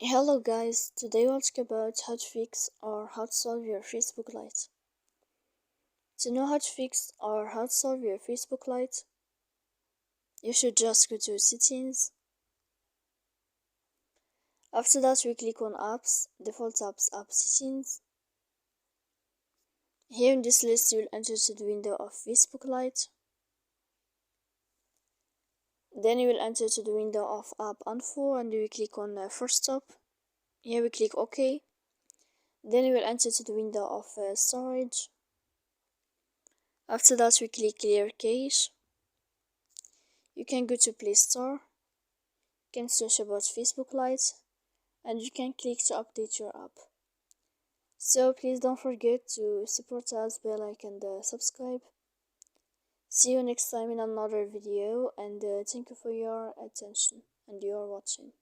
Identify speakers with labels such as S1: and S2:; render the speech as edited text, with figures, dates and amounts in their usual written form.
S1: Hello guys, today we'll talk about how to fix or how to solve your Facebook Lite. To know how to fix or how to solve your Facebook Lite, you should just go to Settings. After that, we click on Apps, Default Apps, App Settings. Here in this list, you'll enter to the window of Facebook Lite. Then you will enter to the window of App Info and you will click on First Stop. Here we click OK. Then you will enter to the window of Storage. After that, we click Clear Cache. You can go to Play Store. You can search about Facebook Lite and you can click to update your app. So please don't forget to support us by like and subscribe. See you next time in another video and thank you for your attention and your watching.